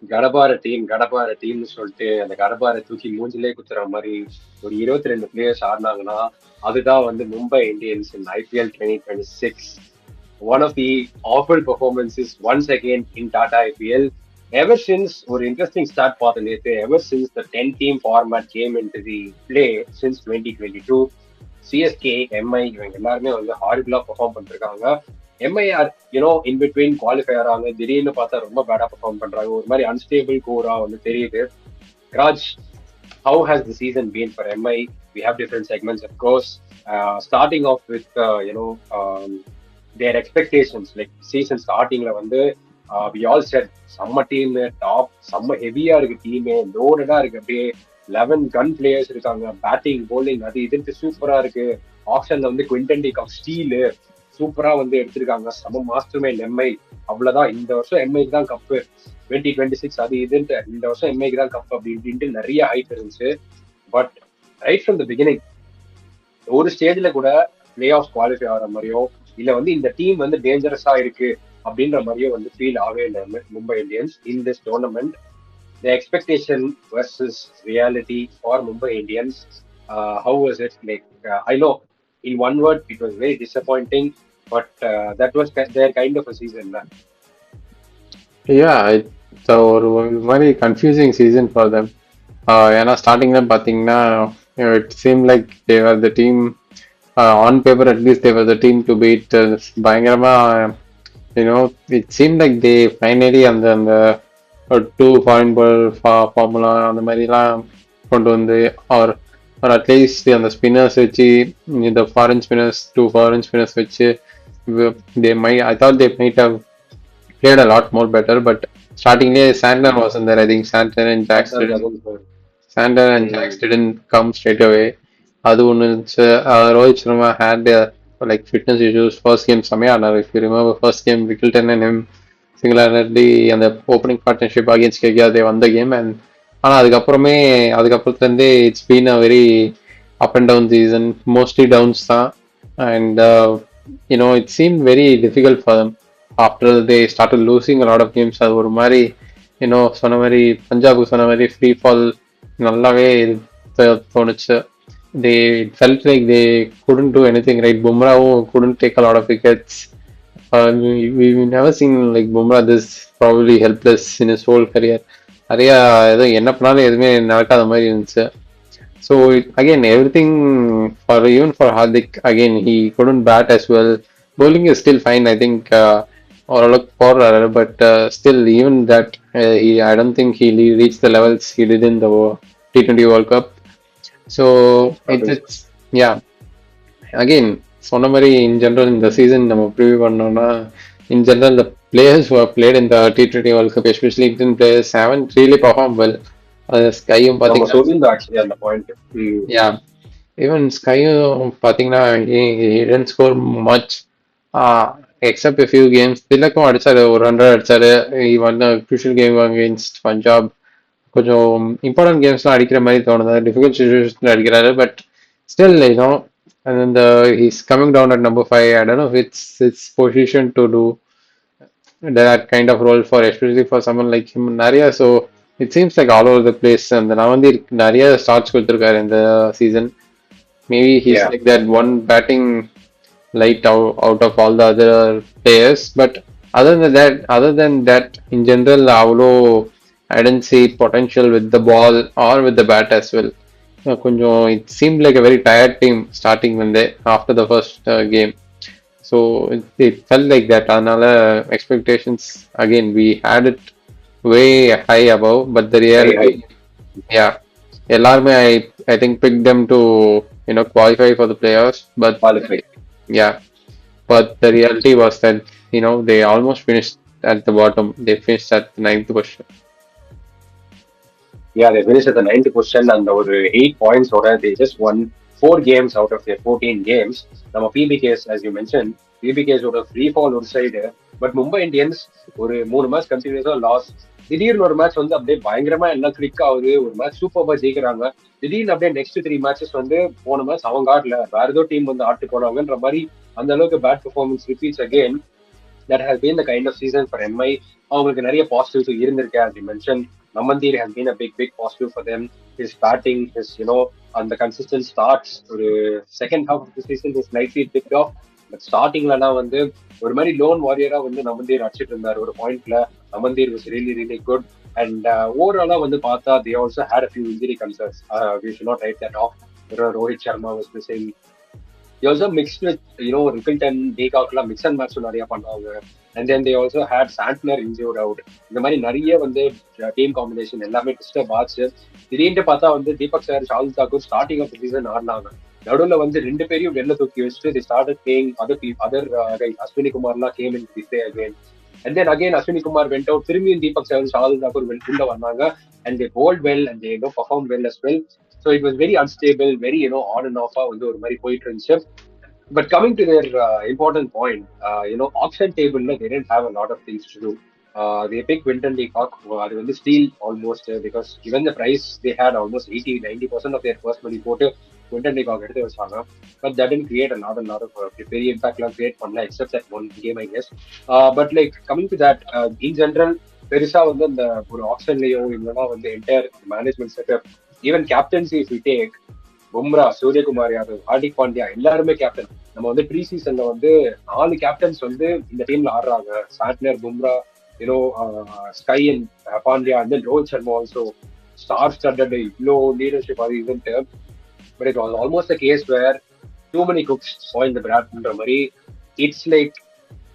கடப்பார டீம்னு சொல்லிட்டு அந்த கடப்பாரை தூக்கி மூஞ்சிலே குத்துற மாதிரி ஒரு 22 பிளேயர்ஸ் ஆடினாங்கன்னா அதுதான் வந்து Mumbai Indians in IPL 2026. One of the awful performances once again in Tata IPL. Ever since ஒரு interesting start பார்த்த நேத்து, ever since the 10 team format came into the play since 2022, CSK MI இவங்க எல்லாருமே வந்து ஹாரிபிளா பெர்ஃபார்ம் பண்ணிருக்காங்க. MI are in between qualify ஆறாங்க, திடீர்னு பார்த்தா ரொம்ப பேடா பெர்ஃபார்ம் பண்றாங்க, ஒரு மாதிரி அன்ஸ்டேபிள் கோரா வந்து தெரியுது. Raj, how has the season been for MI? We have different segments, of course. Starting off with their expectations. Like season startingல வந்து we all said செம்ம டீம், டாப் செம்ம ஹெவியா இருக்கு டீம், லோடடா இருக்கு, அப்படியே 11 கன் பிளேயர்ஸ் இருக்காங்க, பேட்டிங் போலிங் அது இதுன்ட்டு சூப்பரா இருக்கு. ஆப்ஷன்ல வந்து குவிண்டன் டி காக் ஸ்டீலு சூப்பரா வந்து எடுத்திருக்காங்க, செம்ம மாஸ்டர் மைண்ட் எம்ஐ. அவ்வளவுதான், இந்த வருஷம் எம்ஐக்கு தான் கப்பு 2026 அது இதுன்ட்டு, இந்த வருஷம் எம்ஐக்கு தான் கப் அப்படின்ட்டு நிறைய ஹைப் இருந்துச்சு. But right from the beginning ஒரு ஸ்டேஜ்ல கூட பிளே ஆஃப் குவாலிஃபை ஆகிற மாதிரியோ இல்ல வந்து இந்த டீம் வந்து டேஞ்சரஸா இருக்கு அப்படின்ற மாதிரியோ வந்து ஃபீல் ஆகவே இல்லை Mumbai Indians in this tournament. The expectation versus reality for Mumbai Indians, how was it? Like I know in one word it was very disappointing, but that was their kind of a season. Yeah, it's ஒரு மாதிரி confusing season for them. ஏன்னா ஸ்டார்டிங்ல பார்த்தீங்கன்னா it seem like they were the team on paper at least they were the team to beat. பயங்கரமா you know it seem like they finally அந்த அந்த two foreign பால் formula அந்த மாதிரிலாம் கொண்டு வந்து அவர் அட்லீஸ்ட் அந்த ஸ்பின்னர்ஸ் வச்சு இந்த ஃபாரின் ஸ்பின்னர்ஸ் ஃபாரின் ஸ்பின்னர்ஸ் வச்சு they might I thought they might have played a lot more better, but startingly Sandler wasn't there. I think Sandler and Jax didn't come straight away. அது ஒன்று இருந்துச்சு. Rohit Sharma had like fitness issues first game செமையா ஆனார். If you remember first game Wickleton and him singularly அந்த opening partnership against KK வந்த game. And ஆனால் அதுக்கப்புறத்துலேருந்தே it's been a very up and down season, mostly downs தான். And it seemed very difficult for them after they started losing a lot of games. அது ஒரு மாதிரி சொன்ன மாதிரி பஞ்சாபுக்கு சொன்ன மாதிரி ஃப்ரீ ஃபால் நல்லாவே தோணுச்சு. they felt like they couldn't do anything right. Bumrahவும் couldn't take a lot of wickets. We've never seen like Bumrah this probably helpless in his whole career. நிறைய ஏதோ என்ன பண்ணாலும் எதுவுமே நடக்காத மாதிரி இருந்துச்சு. So again, everything for even for Hardik, again he couldn't bat as well. Bowling is still fine, I think, or look for, but still even that I don't think he reached the levels he did in the T20 World Cup. So it's yeah. Again, சொன்ன மாதிரி in general in the season நம்ம preview பண்ணோம்னா in general the players who have played in the T20 World Cup, especially Indian players, haven't really performed well. ஸ்கையும் பார்த்தீங்கன்னா even ஸ்கையும் பார்த்தீங்கன்னா didn't score much except a few games. திலக்கும் அடிச்சாரு, ஒரு 100 அடிச்சாரு. Crucial game against Punjab கொஞ்சம் important கேம்ஸ்லாம் அடிக்கிற மாதிரி தோணுது. டிஃபிகல்ட் சுச்சுவேஷன்ல அடிக்கிறாரு, but still and then he's coming down at number 5. I don't know if it's his position to do that kind of role for, especially for someone like him, Naria. So it seems like all over the place. And then Navandir Naria starts கொடுத்திருக்காரு இந்த season. Maybe he's like that one batting light out of all the other players. But other than that, in general, அவ்வளோ I didn't see potential with the ball or with the bat as well. கொஞ்சம் it seemed like a very tired team starting when they after the first game. So it felt like that. அதனால expectations again we had it way high above, but the reality, yeah, எல்லாருமே I think picked them to qualify for the playoffs, but qualify. Yeah, but the reality was that they almost finished at the bottom. They finished at the 9th position. Yeah, they finished at the 9th position and over 8 points order. They just won 4 games out of their 14 games. நம்ம PBKs, as you mentioned, PBKs ஓட free fall ஒரு side, but Mumbai Indians ஒரு 3 match கண்டினியூஸா loss. திடீர்னு ஒரு match வந்து அப்படியே பயங்கரமா எல்லாம் கிளிக் ஆகுது, ஒரு மேட்ச் சூப்பர்பா ஜெயிக்கிறாங்க. திடீர்னு அப்படியே நெக்ஸ்ட் 3 மேட்சஸ் வந்து போன மேட்ச் அவங்க ஆடல, வேற ஏதோ டீம் வந்து ஆட்டு போனாங்கன்ற மாதிரி அந்த அளவுக்கு bad performance repeats again. that has been the kind of season for MI. அவங்களுக்கு நிறைய பாசிட்டிவ்ஸ் இருந்திருக்கு. as you mentioned, Namandir has been a big positive for them. His batting, his அந்த consistent starts, ஒரு second half of the season is slightly tipped off. But ஸ்டார்டிங்லலாம் வந்து ஒரு மாதிரி loan வாரியரா வந்து நமந்தீர் அடிச்சிட்டு இருந்தார் ஒரு பாயிண்ட்ல. நமந்தீர் was really really good. And ஓவராலா வந்து பார்த்தா they also had a few injury concerns. We should not write that off. Rohit Sharma was missing. They also mixed with, Rickleton, Decockலாம் மிக்ஸ் அண்ட் மேட்ச் நிறைய பண்ணாங்க. And then they also had Santner injured out. இந்த மாதிரி நிறைய வந்து team combination எல்லாமே disturb ஆச்சு. திடீர்னு பார்த்தா வந்து Deepak Chahar, Shardul Thakur starting of the season ஆடினாங்க. நடுவில் வந்து ரெண்டு பேரையும் வெளில தூக்கி வச்சுட்டு they started playing other guys. Ashwani குமார்லாம் came in the play again. And then again Ashwini Kumar went out. திரும்பியும் தீபக் சார், ஷாருல் தாக்கூர் உள்ள வந்தாங்க. And they bowled well and they performed well as well. So it was very unstable, very on and off வந்து ஒரு மாதிரி போயிட்டு இருந்துச்சு. But coming to their important point, auction table, they didn't have a lot of things to do. They picked Winton de Kock, அது வந்து steal almost, because given the price they had almost 80-90% of their first money போட்டு Winton de Kock எடுத்து வச்சாங்க. But that didn't create a lot of பெரிய impact எல்லாம் create பண்ணல, except that one game I guess. But like coming to that, in general, பெருசா வந்து அந்த ஒரு ஆப்ஷன்லயோ இல்லைன்னா வந்து entire management setup, even captaincy if you take, Bumrah, Suryakumar Yadav, Hardik Pandya எல்லாருமே கேப்டன். நம்ம வந்து ப்ரீ சீசன்ல வந்து 4 கேப்டன்ஸ் வந்து இந்த டீம்ல ஆடுறாங்க. Santner, Bumrah, SKY and Pandya, and then Rohit Sharma also star studded. இவ்வளோ லீடர்ஷிப் அது இதுன்ட்டு. But it was almost a case where too many cooks spoil the பிராட்ன்ற மாதிரி. இட்ஸ் லைக்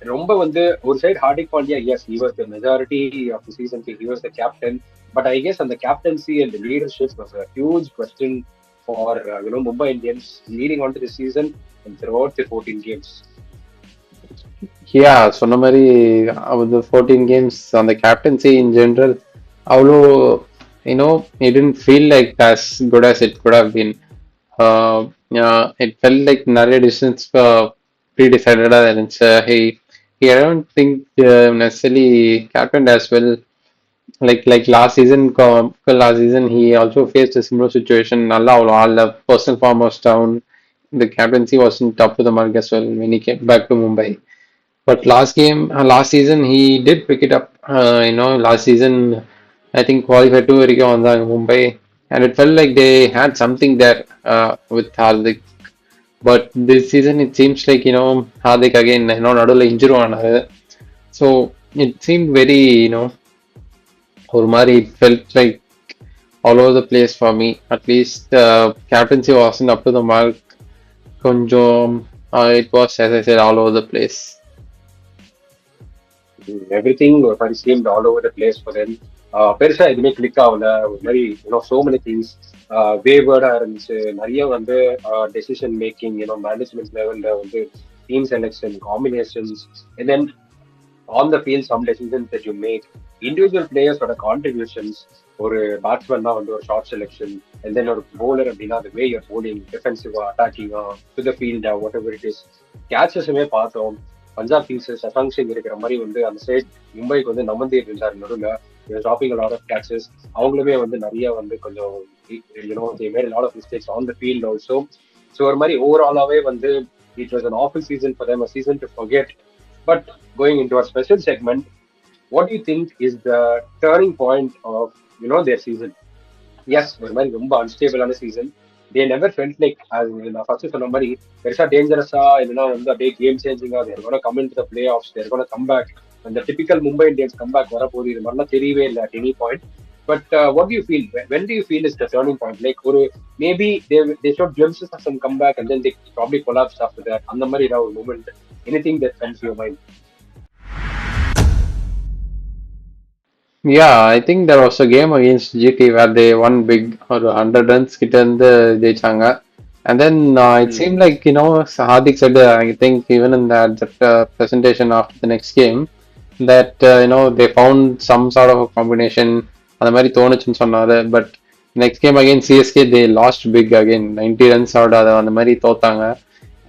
ரொம்ப வந்து ஒரு side Hardik Pandya, as he was the majority of the season, he was the captain, but I guess அந்த captaincy and the leadership was a huge question for Mumbai Indians leading on to the season and throughout the 14 games. Yeah, சொன்ன மாதிரி the 14 games on the captaincy in general, அவ்வளோ it didn't feel like as good as it could have been. Yeah, it felt like நிறைய decisions pre-decided இருந்துச்சு. I don't think necessarily captained as well. Like last season he also faced a similar situation. Nalla all the personal form was down. The captaincy wasn't up to the mark as well when he came back to Mumbai. But last season he did pick it up. Last season I think qualified to வரைக்கும் வந்தாங்க Mumbai, and it felt like they had something there with Hardik. But this season it seems like Hardik again நடுவில் injury ஆனாரு. So it seemed very ஒரு மாதிரி it felt like all over the place for me. At least captaincy wasn't up to the mark. கொஞ்சம் it was, as I said, all over the place. Everything seemed all over the place for them. பெருசா எதுவுமே click ஆகல. ஒரு மாதிரி so many things வேவர்டா இருந்துச்சு. நிறைய வந்து decision making, management லெவல்ல வந்து team selection combinations, and then on the field some decisions that you make, individual players ஓட கான்ட்ரிபியூஷன்ஸ். ஒரு பேட்ஸ்மேன்னா வந்து ஒரு ஷார்ட் செலெக்ஷன், and then ஒரு bowler அப்படின்னா the way you're bowling, டிஃபென்சிவா அட்டாக்கிங்கா to the field, whatever it is. கேட்சஸுமே பார்த்தோம். Punjab Kings Shashank Singh இருக்கிற மாதிரி வந்து அந்த சைட் மும்பைக்கு வந்து நமந்தீர் இருந்தார் நடுவில், ட்ராப்பிங் லாட் ஆஃப் கேட்சஸ். அவங்களுமே வந்து நிறைய வந்து கொஞ்சம் they made a lot of mistakes on the field also. So ஒரு மாதிரி ஓவராலாவே வந்து it was an awful season for them, a season to forget. But going into our special segment, what do you think is the turning point of their season? Yes, ஒரு மாதிரி ரொம்ப அன்ஸ்டேபிளான season. They never felt like, நான் first சொன்ன மாதிரி, பெருசா டேஞ்சரஸா இல்லைன்னா வந்து அப்படியே கேம் சேஞ்சிங்கா they're gonna come into the playoffs, they're gonna come back, அந்த டிபிக்கல் மும்பை இந்தியன்ஸ் கம்பேக் வரப்போகுது, இது மாதிரிலாம் தெரியவே இல்லை at any point. But what do you feel? When do you feel is the turning point? Like ஒரு maybe they showed glimpses of some comeback and then they probably collapsed after that. அந்த மாதிரி ஏதாவது ஒரு moment, anything that comes to your mind? Yeah, I think there was a game against GT where they won big, or 100 runs கிட்ட இருந்து ஜெயிச்சாங்க. And then it seemed like, Hardik said, I think even in that presentation after the next game, that, they found some sort of a combination. அந்த மாதிரி தோணுச்சுன்னு சொன்னாரு. But next game against CSK, they lost big again. 90 runs out அந்த மாதிரி தோத்தாங்க.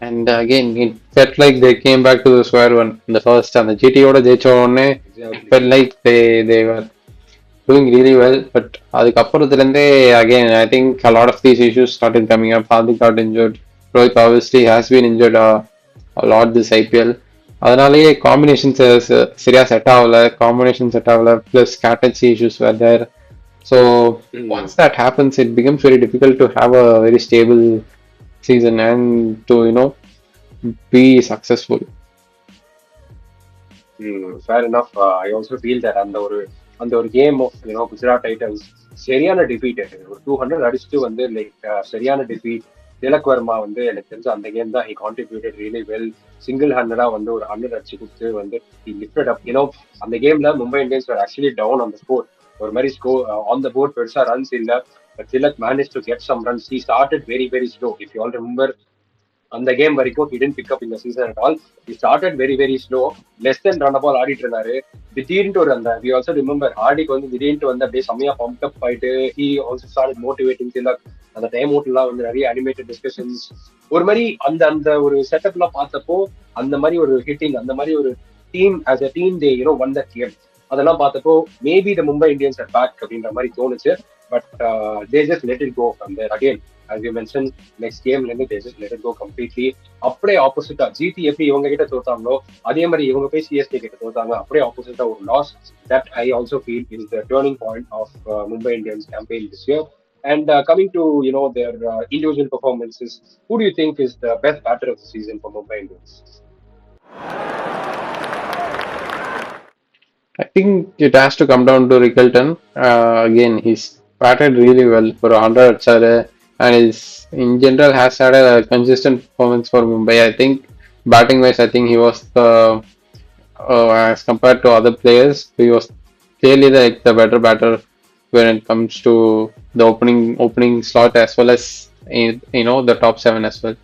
And again, it felt like they came back to the square one in the first. And the GT-யோட ஜெயிச்ச உடனே it felt like they were doing really well. But அதுக்கப்புறத்துலேருந்தே again, I think a lot of these issues started coming up. Hardik got injured. Rohit obviously has been injured a lot this IPL. அதனாலேயே combinations சரியா set ஆகல, combination set ஆகல, plus captaincy issues were there. So Mm, once that happens, it becomes very difficult to have a very stable season and to be successful. fair enough. I also feel that அந்த ஒரு game of Gujarat Titans சரியான defeat. ஒரு 200 அடிச்சுட்டு வந்து like சரியான defeat. Tilak Verma வந்து எனக்கு தெரிஞ்ச அந்த கேம் தான் he contributed really well. Single ஹேண்டடா வந்து ஒரு 100 அடிச்சு கொடுத்து வந்து ஹி லிஃப்டட் அப். அந்த கேம்ல Mumbai Indians are actually down on the score. ஒரு மாதிரி ஸ்கோர் ஆன் த போர்ட் பெருசா ரன்ஸ் இல்ல. Tilak manage to get some runs. He started very very slow. If you all remember அந்த கேம் வரைக்கும் he didn't pick up in the season at all. He started very very slow, less than run ball ஆடிட்டு இருந்தாரு. திடீர்னு ஒரு அந்த we also remember Hardik வந்து திடீர்னு வந்து அப்படியே செம்மையா பம்ப் அப் ஆயிட்டு he also started motivating Tilak. அந்த டைம் அவுட்லாம் வந்து நிறைய அனிமேட்டட் டிஸ்கஷன்ஸ் ஒரு மாதிரி அந்த அந்த ஒரு செட்டப்லாம் பார்த்தப்போ அந்த மாதிரி ஒரு ஹிட்டிங் அந்த மாதிரி ஒரு team as a team they won that game. அதெல்லாம் பார்த்தப்போ maybe the Mumbai Indians are back அப்படின்ற மாதிரி தோணுச்சு. But they just let it go from there again. as you mentioned, next game இருந்து they just let it go completely. அப்படியே ஆப்போசிட்டா GT எப்படி இவங்க கிட்ட தோத்தாங்களோ அதே மாதிரி இவங்க போய் சிஎஸ்கே கிட்ட தோத்தாங்க. அப்படியே ஆப்போசிட்டா ஒரு loss. That I also feel is the turning point of Mumbai Indians campaign this year. And coming to their individual performances, who do you think is the best batter of the season for Mumbai Indians? I think it has to come down to Rickelton. Again, he's batted really well for 100 and is in general has had a consistent performance for Mumbai. I think batting wise, I think he was the as compared to other players, he was clearly the better batter when it comes to the opening slot as well as the top seven as well.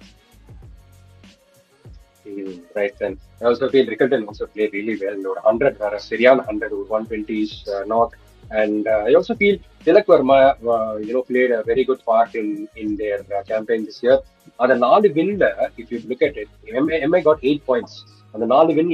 Right then. I also feel Rickelton also played really well. Or 100 were a Syrian 100 or 120s not. And I also feel Tilak Verma, played a very good part in their campaign this year. On the 4 win, if you look at it, MI got 8 points. On the 4 win,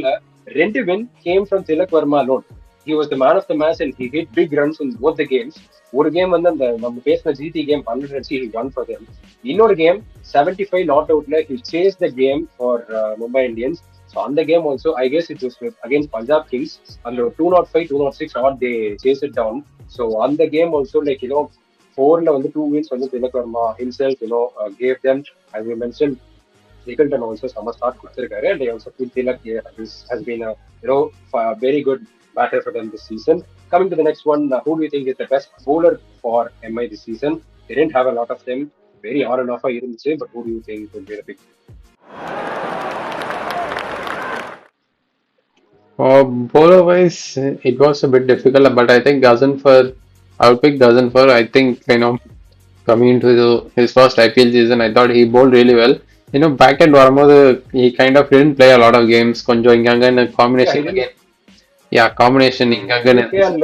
Renti win came from Tilak Verma alone. He was the man of the match and he hit big runs in both the games. ஒரு game வந்து அந்த நம்ம பேசின GT game 100 அடிச்சு he won for them. இன்னொரு game 75 not அவுட்ல he chased the game for Mumbai Indians. So on the game also, I guess it was against Punjab Kings. And 205, 206 odd, they chased it down. So on the game also, like, four வந்து 2 wins வந்து Tilak Verma himself, gave them, as we mentioned, Nicholton also some start கொடுத்திருக்காரு. And I also feel Tilak has been a, very good batter for them this season. Coming to the next one, who do you think is the best bowler for MI this season? They didn't have a lot of them. Very on and off இருந்துச்சு. But who do you think will be the big? Bowler wise, it was a bit difficult, but I think I would pick Gazanfar. I think, coming into his first IPL season, I thought he bowled really well. Back end வரும்போது he kind of didn't play a lot of games. கொஞ்சம் இங்க அங்க combination again. Yeah, combination இங்க அங்க.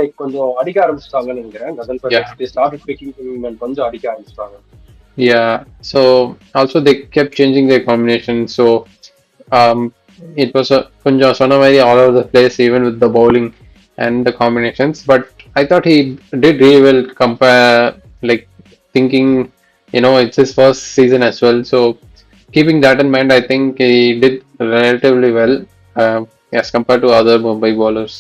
Like கொஞ்சம் அடிக்க ஆரம்பிச்சிட்டாங்கன்னு நினைக்கிறேன். Gazanfar they started picking him and கொஞ்சம் அடிக்க ஆரம்பிச்சிட்டாங்க. Yeah, so also they kept changing their combination. So um, it was கொஞ்சம் சொன்ன மாதிரி all over the place, even with the bowling and the combinations. But I thought he did really well. Like thinking, it's his first season as well. So keeping that in mind, I think he did relatively well as compared to other Mumbai bowlers.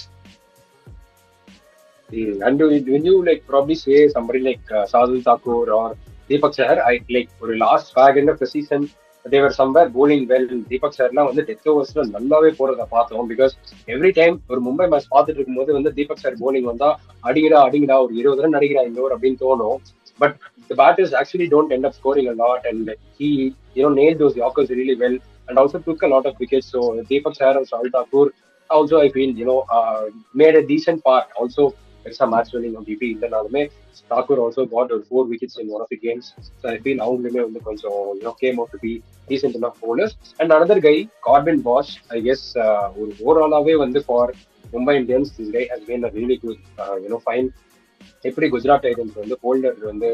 And when you like probably say somebody like Sadhu Thakur or Deepak Chahar, I like for the last fag end of the season, they were somewhere bowling well. Deepak Chahar வந்து death ஓவர்ஸ்ல நல்லாவே போறத பார்த்தோம். Because every time ஒரு Mumbai match பார்த்துட்டு இருக்கும்போது வந்து Deepak sir bowling வந்தா அடிங்கடா ஒரு 20 ரன் அடிக்கிறா இந்த ஓவர் அப்படின்னு தோணும். But the batters actually don't end up scoring a lot, and he nailed those Yorkers really well, and also took a lot of wickets. So Deepak Chahar and Sadhu Thakur also I feel made a decent part. Also பெருசா match winning டிபி இல்லைனாலுமே Thakur also got ஒரு 4 wickets in one of the games. So I feel அவங்களுமே வந்து கொஞ்சம் came out to be decent enough bowlers. And another guy, Corbin Bosch, I guess ஒரு ஓவராலாவே வந்து for Mumbai Indians, this guy has been a really good fine. எப்படி Gujarat Titans வந்து holder வந்து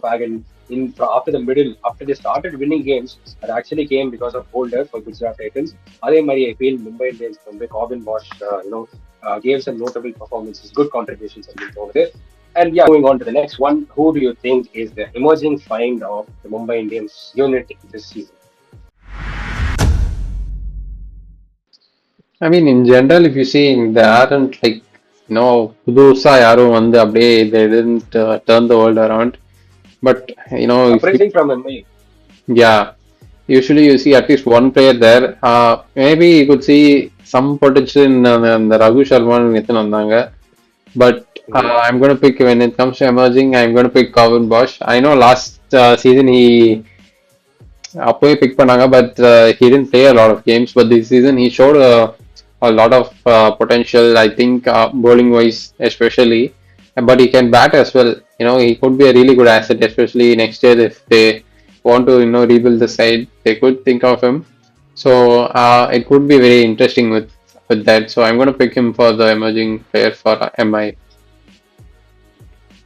ஃபேகன் in after the middle, after they started winning games, that actually came because of holder for Gujarat Titans. அதே மாதிரி I feel Mumbai Indians வந்து Corbin Bosch gave some notable performances, good contributions அப்படின்னு தோணுது. And yeah, going on to the next one, who do you think is the emerging find of the Mumbai Indians unit this season? I mean, in general, if you see, there aren't like, புதுசா யாரும் வந்து அப்படியே they didn't turn the world around. But, if you, Surprising from MI. yeah, usually you see at least one player there. Maybe you could see some potential in the Raghu Sharma and Nitin Andanga. But Mm. I'm going to pick, when it comes to emerging, I'm going to pick Calvin Bosch. I know last season he அப்பவே big பண்ணாங்க but he didn't play a lot of games but this season he showed a lot of potential I think bowling wise especially but he can bat as well he could be a really good asset especially next year if they want to rebuild the side they could think of him so it could be very interesting with that so I'm going to pick him for the emerging player for MI.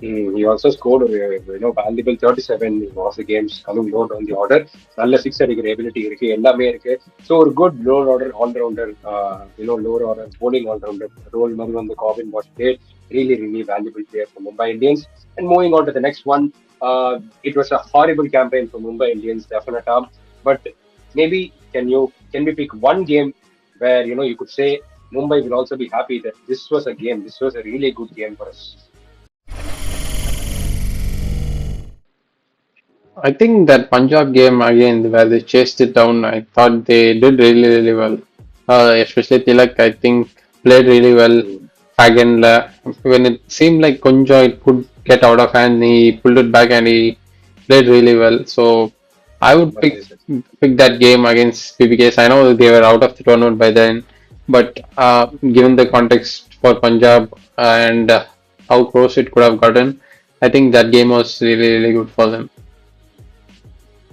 He also scored, valuable 37 in most of the games coming low on the order. நல்ல six அடிக்கிற ability இருக்கு எல்லாமே இருக்கு so ஒரு good lower order allrounder lower order bowling allrounder role மாதிரி வந்து Corbin was played really really valuable player for Mumbai Indians. And moving on to the next one, it was a horrible campaign for Mumbai Indians, definitely. But maybe can we pick one game where you could say Mumbai will also be happy that this was a game, this was a really good game for us. I think that Punjab game again, where they chased it down, I thought they did really, really well. Especially Tilak, I think played really well. Mm. Again, when it seemed like Kunja it could get out of hand, he pulled it back and he played really well. So I would But is pick that game against PBKs. I know they were out of the tournament by then, but given the context for Punjab and how close it could have gotten, I think that game was really, really good for them.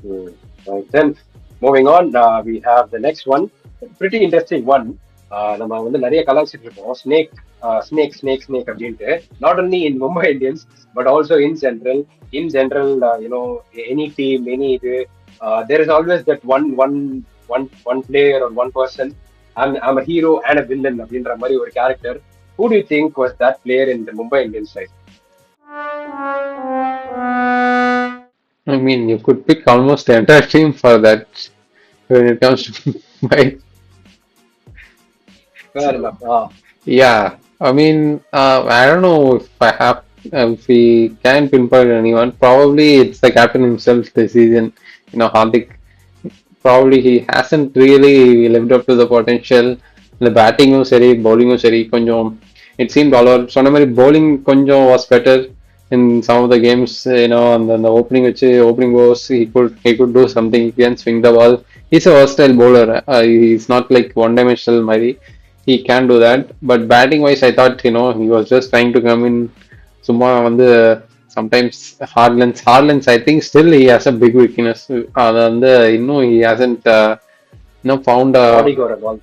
Hmm. Right. Then moving on, we have the next one. A pretty interesting one. நம்ம வந்து நிறைய கலாச்சிட்டு இருக்கோம் snake அப்படின்ட்டு not only in Mumbai Indians but also in general any team any இது there is always that one player ஒரு one person I'm a hero and a villain அப்படின்ற மாதிரி ஒரு character. Who do you think was that player in the Mumbai Indians side? I mean, you could pick almost the entire team for that when it comes to my. Fair enough. Yeah, I mean, I don't know if I have, if we can pinpoint anyone. Probably it's the captain himself this season. Hardik. Probably he hasn't really lived up to the potential. The batting சரி bowling சரி கொஞ்சம் it seemed all over சொன்ன மாதிரி bowling கொஞ்சம் was better in some of the games அந்த opening opening balls he could do something he can swing the ball he's a versatile bowler he's not like one dimensional மாதிரி he can do that but batting wise I thought he was just trying to come in சும்மா வந்து sometimes hard lens I think still he has a big weakness அது வந்து இன்னும் he hasn't found a பாடிக்கு வர பால்.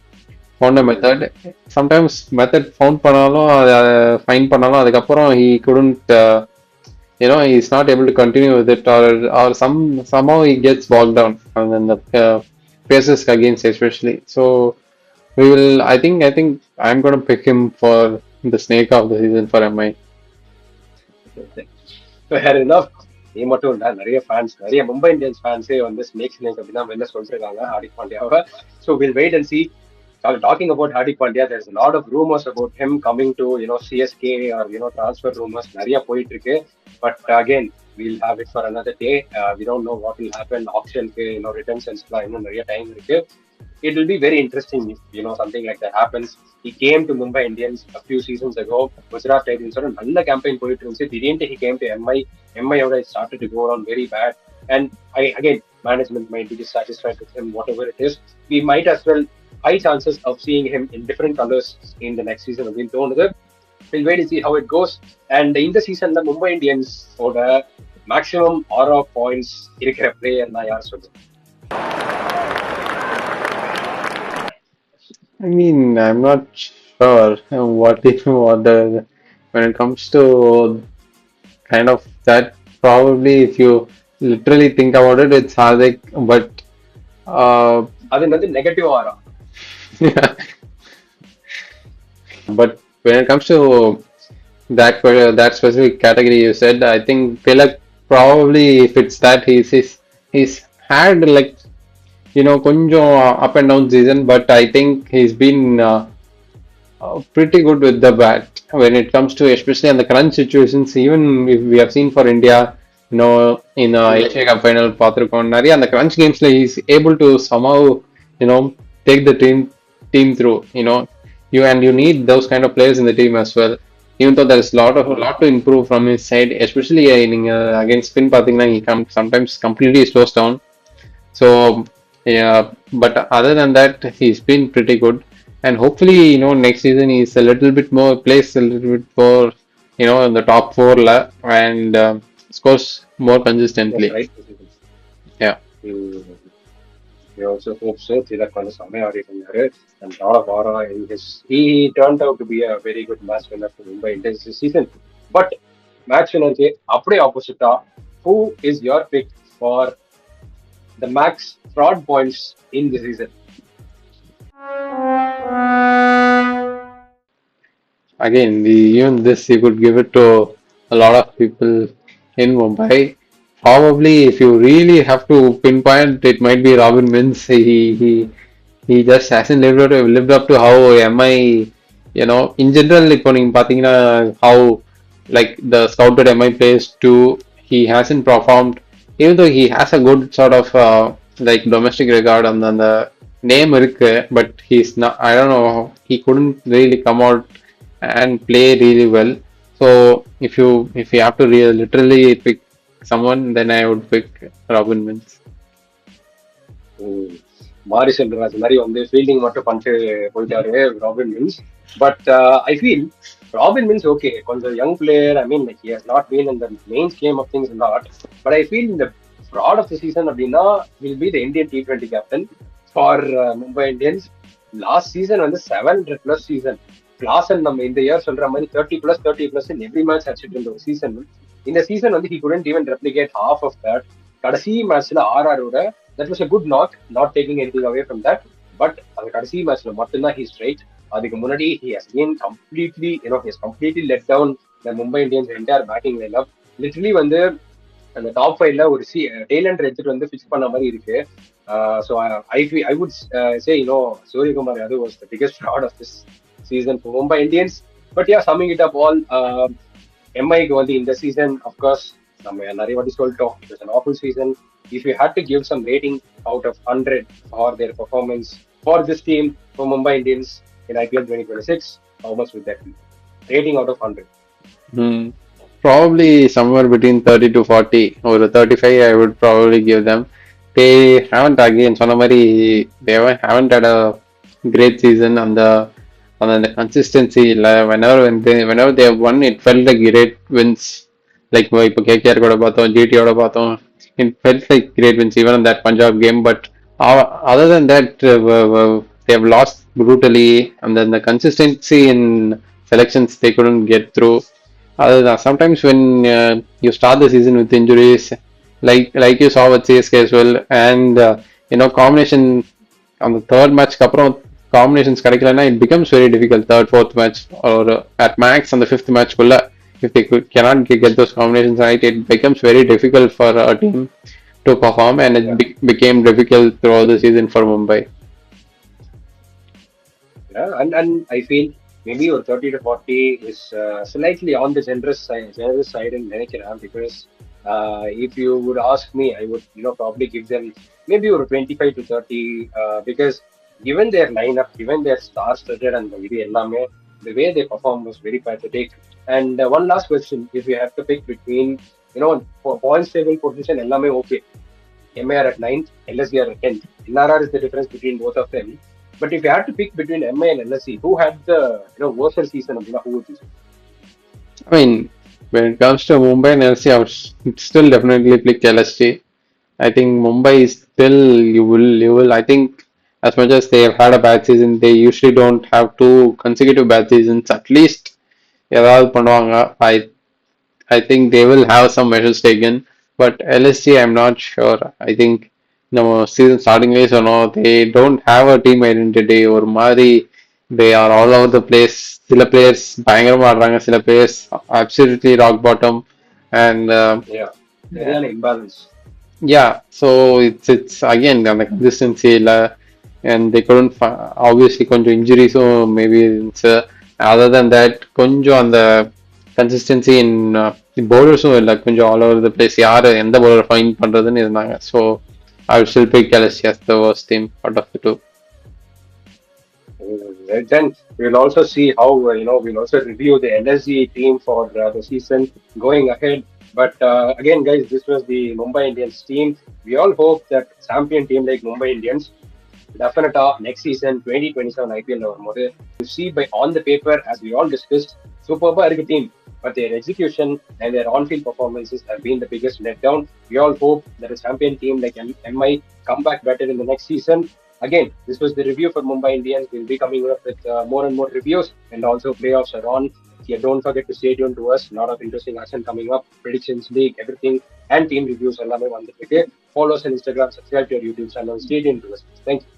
method sometimes method found பண்ணாலும் find பண்ணாலும் அதுக்கப்புறம் he couldn't he's not able to continue with it or somehow he gets bogged down and then the paces against especially so I think I'm going to pick him for the snake of the season for MI. Fair enough. நீ மட்டும் இல்ல நிறைய fans நிறைய Mumbai Indians ஃபேன்ஸே வந்து snake அப்படிதான் வெளில சொல்லிருக்காங்க ஹார்திக் பாண்டியாவை. So will wait and see. Talking about Hardik Pandya, there's a lot of rumors about him coming to CSK or transfer rumors நிறைய போயிட்டு இருக்கு. But again, we'll have it for another day. We don't know what will happen. Auctionக்கு retentions இன்னும் நிறைய time இருக்கு. It will be very interesting if something like that happens. He came to Mumbai Indians a few seasons ago. Gujarat Titans ஒரு நல்ல campaign போயிட்டு இருந்துச்சு. திடீர்னு he came to MI ஓட it started to go on very bad. And again, management might be dissatisfied with him, whatever it is. We might as well high chances of seeing him in different colors in the next season அப்படின்னு தோணுது. We'll wait to see how it goes. And இந்த சீசன்ல Mumbai Indians ஓட maximum ஆரோ points இருக்கிற player நான் யார் சொல்லுவேன்? I mean, I'm not sure what the when it comes to kind of that. Probably, if you literally think about it, it's Hardik. But அது வந்து negative ஆரா. but when it comes to that specific category you said, I think Tilak probably fits that. He's had like கொஞ்சம் up and down season, but I think he's been pretty good with the bat when it comes to especially in the crunch situations. Even if we have seen for India, in Asia Cup final, பார்த்திருக்கோம் நிறைய அந்த crunch gamesல he's able to somehow you know take the team through. You need those kind of players in the team as well. Even though there is lot to improve from his side, especially நீங்க against spin பார்த்தீங்கன்னா he sometimes completely slows down. So yeah, but other than that, he's been pretty good. And hopefully, next season he's a little bit more plays a little bit more, in the top four and scores more Yes, consistently. right. Yeah. We also hope so. Tilak வந்து செமையா ஆடிட்டு இருந்தாரு. And lot of aura in his. He turned out to be a very good match winner for Mumbai Indians this season. But match winner க்கு அப்படியே opposite who is your pick for the max fraud points in the season? Again, even this you could give it to a lot of people in Mumbai. Probably, if you really have to pinpoint, it might be Robin Mins. He just hasn't lived up to how MI, in general, இப்போ நீங்க பாத்தீங்கன்னா how like the scouted MI players too, he hasn't performed. Even though he has a good sort of like domestic regard அந்த name இருக்கு, but he's not. I don't know. He couldn't really come out and play really well. So if you have to literally pick someone, then I would pick Robin Mins. மாரி செல்வராஜ் மாதிரி வந்து fielding மட்டும் பண்ணிட்டு போயிட்டாரு Robin Minz. But I feel Robin Minz okay கொஞ்சம் young player. I mean like he has not been in the main scheme of things not. But I feel இந்த fraud of the season அப்படின்னா will be the Indian T20 captain for Mumbai Indians. Last season வந்து 700+ season. Klaasen நம்ம இந்த year சொல்ற மாதிரி 30+30+ every match அடிச்சிட்டு இருந்த ஒரு சீசன். இந்த சீசன் வந்து he couldn't even replicate half of that. கடைசி மேட்ச்ல ஆர்ஆரோட that was a good knock, not taking anything away from that. But அந்த கடைசி மேட்ச்ல மட்டும்தான் ஹி ஸ்ட்ரைட். அதுக்கு முன்னாடி he has been completely he has completely let down the Mumbai Indians entire batting line up. Literally வந்து அந்த டாப் 5ல ஒரு டெய்லண்ட் எடுத்துட்டு வந்து ஃபிக்ஸ் பண்ண மாதிரி இருக்கு. So I would say Suryakumar Yadav was the biggest fraud of this season for Mumbai Indians. But yeah, summing it up all, எம்ஐக்கு வந்து இந்த சீசன் அஃப்கோர்ஸ் நம்ம நிறைய வாட்டி சொல்லிட்டோம், it was an awful season. If you had to give some rating out of 100 for their performance for this team, for Mumbai Indians in IPL 2026, how much would that be? Rating out of 100. Hmm. Probably somewhere between 30 to 40 or 35 I would probably give them. They haven't again சொன்ன மாதிரி they haven't had a great season அந்த consistency இல்ல. whenever they have won, it felt like great wins. Like இப்போ KKR கூட பார்த்தோம், GT-யோட பார்த்தோம். It felt like great wins even in that Punjab game. But other than that, they have lost brutally, and then the consistency in selections they couldn't get through. Other than sometimes when you start the season with injuries, like you saw with CSK as well, and combination on the third match அப்புறம் combinations கிடைக்கலன்னா it becomes very difficult. Third, fourth match, or at max on the fifth match குள்ள if they cannot get those combinations right, it becomes very difficult for a team to perform, and it became difficult throughout the season for Mumbai. Yeah, and I feel maybe your 30 to 40 is slightly on the generous side in நினைக்கிறேன். Because if you would ask me, I would probably give them maybe ஒரு 25 to 30, because given their lineup, given their star-studded and இது எல்லாமே, the way they perform was very pathetic. And one last question: if you have to pick between, for points table position, எல்லாமே okay. MAR at 9th, LSG at 10th. NRR is the difference between both of them. But if you had to pick between MI and LSC, who had the worst season? Who would you say? I mean, when it comes to Mumbai and LC, I would still definitely pick LSG. I think Mumbai is still you will. I think as much as they have had a bad season, they usually don't have two consecutive bad seasons. At least ஏதாவது பண்ணுவாங்க. I think they will have some measures taken. But LSG, I'm not sure. I think season starting way சொன்னோம், they don't have a team identity. ஒரு மாதிரி they are all over the place. சில players பயங்கரமா ஆடுறாங்க, சில players absolutely rock bottom, and Yeah, there is an imbalance. Yeah, so it's again the consistency and they couldn't obviously கொஞ்சம் injuries maybe it's other than that கொஞ்சம் அந்த consistency in bowlers இல்ல கொஞ்சம் all over the place யாரு எந்த bowler find பண்றதுன்னு இருந்தாங்க. So I would still pick LSG as the worst team out of the two. Then we'll also see how we'll also review the LSG team for the season going ahead. But again, guys, this was the Mumbai Indians team. We all hope that champion team like Mumbai Indians definitely next season 2027 IPL வரும்போது you see by on the paper as we all discussed superb இருக்கு team but their execution and their on-field performances have been the biggest letdown. We all hope that a champion team like MI come back better in the next season. Again, this was the review for Mumbai Indians. We'll be coming up with more and more reviews and also playoffs are on. Yeah, don't forget to stay tuned to us. A lot of interesting action coming up, predictions, league, everything, and team reviews. Follow us on Instagram, subscribe to our YouTube channel, stay tuned to us. Thank you.